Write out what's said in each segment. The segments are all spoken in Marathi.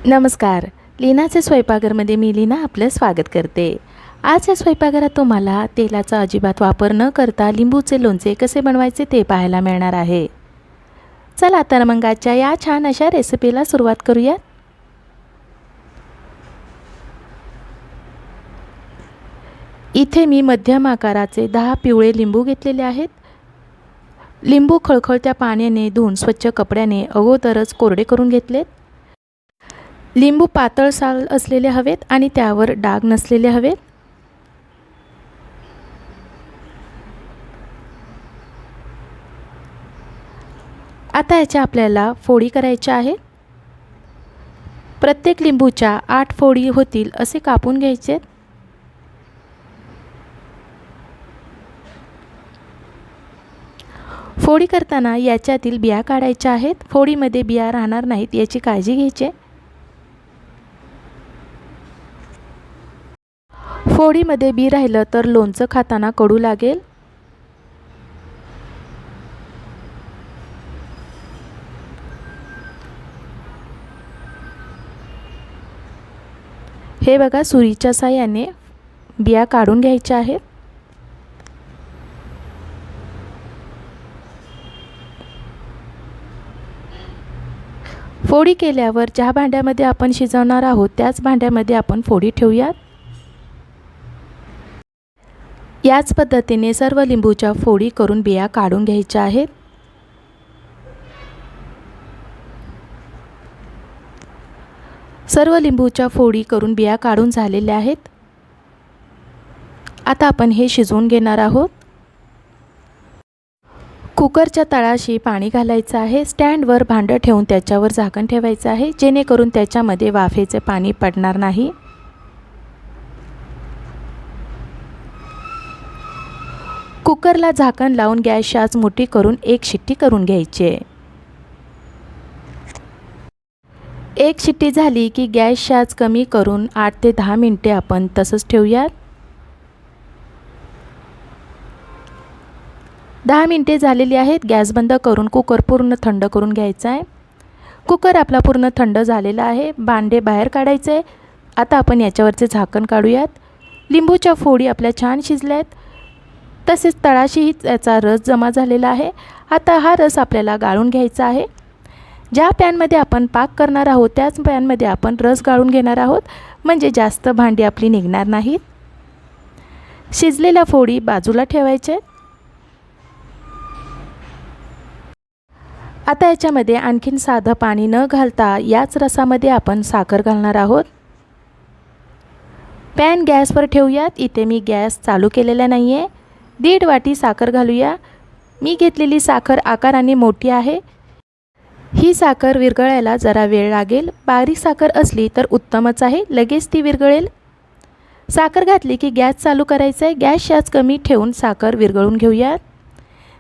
नमस्कार. लीनाचे स्वयंपाकघरमध्ये मी लीना आपलं स्वागत करते. आज या स्वयंपाकघरात तुम्हाला तेलाचा अजिबात वापर न करता लिंबूचे लोणचे कसे बनवायचे ते पाहायला मिळणार आहे. चला तर मग आजच्या या छान अशा रेसिपीला सुरुवात करूया. इथे मी मध्यम आकाराचे 10 पिवळे लिंबू घेतलेले आहेत. लिंबू खळखळत्या पाण्याने धुवून स्वच्छ कपड्याने अगोदरच कोरडे करून घेतलेत. लिंबू पातळ साल असलेले हवेत आणि त्यावर डाग नसलेले हवेत. आता याच्या आपल्याला फोडी करायच्या आहेत. प्रत्येक लिंबूच्या 8 फोडी होतील असे कापून घ्यायचे. फोडी करताना याच्यातील बिया काढायच्या आहेत. फोडीमध्ये बिया राहणार नाहीत याची काळजी घ्यायची. फोडीमध्ये बी राहिलं तर लोणचं खाताना कडू लागेल. हे बघा, सुरीच्या साहाय्याने बिया काढून घ्यायच्या आहेत. फोडी केल्यावर ज्या भांड्यामध्ये आपण शिजवणार आहोत त्याच भांड्यामध्ये आपण फोडी ठेवूयात. याच पद्धतीने सर्व लिंबूच्या फोडी करून बिया काढून घ्यायच्या आहेत. सर्व लिंबूच्या फोडी करून बिया काढून झालेल्या आहेत. आता आपण हे शिजवून घेणार आहोत. कुकरच्या तळाशी पाणी घालायचं आहे. स्टँडवर भांडं ठेवून त्याच्यावर झाकण ठेवायचं आहे जेणेकरून त्याच्यामध्ये वाफेचे पाणी पडणार नाही. कुकरला झाकण लावून गॅसची आच मोठी करून एक शिट्टी करून घ्यायची. एक शिट्टी झाली की गॅसची आच कमी करून 8 ते 10 मिनिटे आपण तसंच ठेवूयात. 10 मिनिटे झालेली आहेत. गॅस बंद करून कुकर पूर्ण थंड करून घ्यायचा आहे. कुकर आपला पूर्ण थंड झालेला आहे. भांडे बाहेर काढायचे. आता आपण याच्यावरचे झाकण काढूयात. लिंबूच्या फोडी आपल्या छान शिजल्यात. तसेच तळाशीही त्याचा रस जमा झालेला आहे. आता हा रस आपल्याला गाळून घ्यायचा आहे. ज्या पॅनमध्ये आपण पाक करणार आहोत त्याच पॅनमध्ये आपण रस गाळून घेणार आहोत, म्हणजे जास्त भांडी आपली निघणार नाहीत. शिजलेल्या फोडी बाजूला ठेवायचे. आता याच्यामध्ये आणखीन साधं पाणी न घालता याच रसामध्ये आपण साखर घालणार आहोत. पॅन गॅसवर ठेवूयात. इथे मी गॅस चालू केलेला नाही आहे. 1.5 वाटी साखर घालूया. मी घेतलेली साखर आकाराने मोठी आहे. ही साखर विरघळायला जरा वेळ लागेल. बारीक साखर असली तर उत्तमच आहे, लगेच ती विरघळेल. साखर घातली की गॅस चालू करायचा आहे. गॅसची आच कमी ठेवून साखर विरघळून घेऊयात.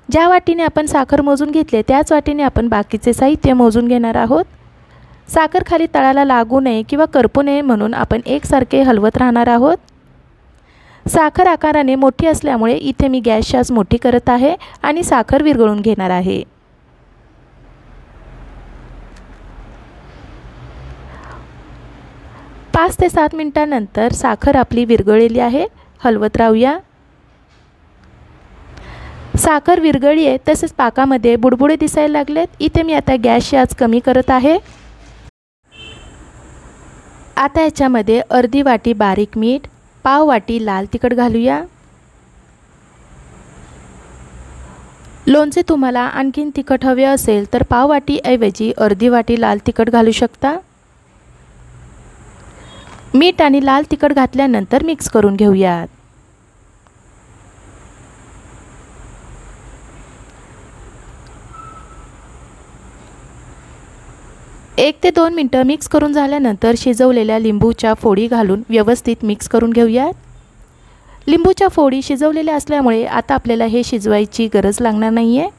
ज्या वाटीने आपण साखर मोजून घेतले त्याच वाटीने आपण बाकीचे साहित्य मोजून घेणार आहोत. साखर खाली तळाला लागू नये किंवा करपू नये म्हणून आपण एकसारखे हलवत राहणार आहोत. साखर आकाराने मोठी असल्यामुळे इथे मी गॅसची आच मोठी करत आहे आणि साखर विरघळून घेणार आहे. पाच ते 7 मिनिटांनंतर साखर आपली विरघळलेली आहे. हलवत राहूया. साखर विरघळली आहे. तसेच पाकामध्ये बुडबुडे दिसायला लागलेत. इथे मी आता गॅसची आच कमी करत आहे. आता याच्यामध्ये अर्धी वाटी बारीक मीठ, पाव वाटी लाल तिखट घालूया. लोणचे तुम्हाला आणखीन तिखट हवे असेल तर पाव वाटी ऐवजी अर्धी वाटी लाल तिखट घालू शकता. मीठ आणि लाल तिखट घातल्यानंतर मिक्स करून घेऊयात. एक ते 2 मिनटं मिक्स करून झाल्यानंतर शिजवलेल्या लिंबूच्या फोडी घालून व्यवस्थित मिक्स करून घेऊयात. लिंबूच्या फोडी शिजवलेल्या असल्यामुळे आता आपल्याला हे शिजवायची गरज लागणार नाही आहे.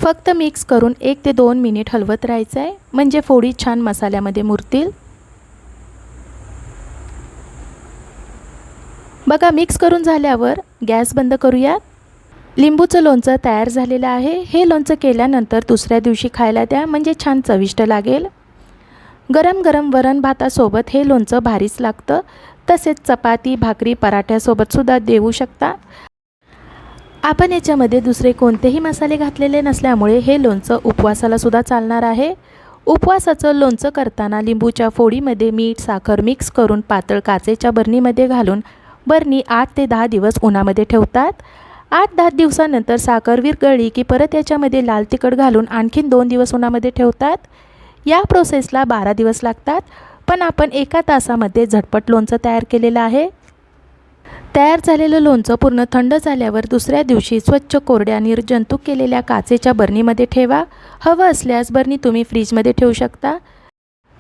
फक्त मिक्स करून 1 ते 2 मिनिट हलवत राहायचं आहे, म्हणजे फोडी छान मसाल्यामध्ये मुरतील. बघा, मिक्स करून झाल्यावर गॅस बंद करूयात. लिंबूचं लोणचं तयार झालेलं आहे. हे लोणचं केल्यानंतर दुसऱ्या दिवशी खायला द्या, म्हणजे छान चविष्ट लागेल. गरम गरम वरण भातासोबत हे लोणचं भारीच लागतं. तसेच चपाती, भाकरी, पराठ्यासोबतसुद्धा देऊ शकता. आपण याच्यामध्ये दुसरे कोणतेही मसाले घातलेले नसल्यामुळे हे लोणचं उपवासालासुद्धा चालणार आहे. उपवासाचं लोणचं करताना लिंबूच्या फोडीमध्ये मीठ, साखर मिक्स करून पातळ काचेच्या बरणीमध्ये घालून बरणी 8 ते 10 दिवस उन्हामध्ये ठेवतात. 8-10 दिवसानंतर साखर विरघळली की परत याच्यामध्ये लाल तिखट घालून आणखीन 2 दिवस उन्हामध्ये ठेवतात. या प्रोसेसला 12 दिवस लागतात, पण आपण 1 तासामध्ये झटपट लोणचं तयार केलेलं आहे. तयार झालेलं लोणचं पूर्ण थंड झाल्यावर दुसऱ्या दिवशी स्वच्छ कोरड्या निर्जंतुक केलेल्या काचेच्या बरणीमध्ये ठेवा. हवं असल्यास बरणी तुम्ही फ्रीजमध्ये ठेवू शकता.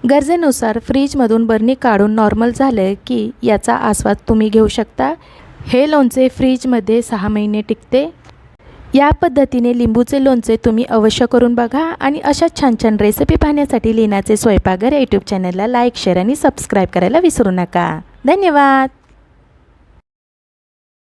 गरजेनुसार फ्रीजमधून बरणी काढून नॉर्मल झालं की याचा आस्वाद तुम्ही घेऊ शकता. हे लोणचे फ्रीजमध्ये 6 महिने टिकते. या पद्धतीने लिंबूचे लोणचे तुम्ही अवश्य करून बघा आणि अशा छान छान रेसिपी पाहण्यासाठी लीनाचे स्वयंपाकघर यूट्यूब चॅनलला लाईक, शेअर आणि सबस्क्राईब करायला विसरू नका. धन्यवाद.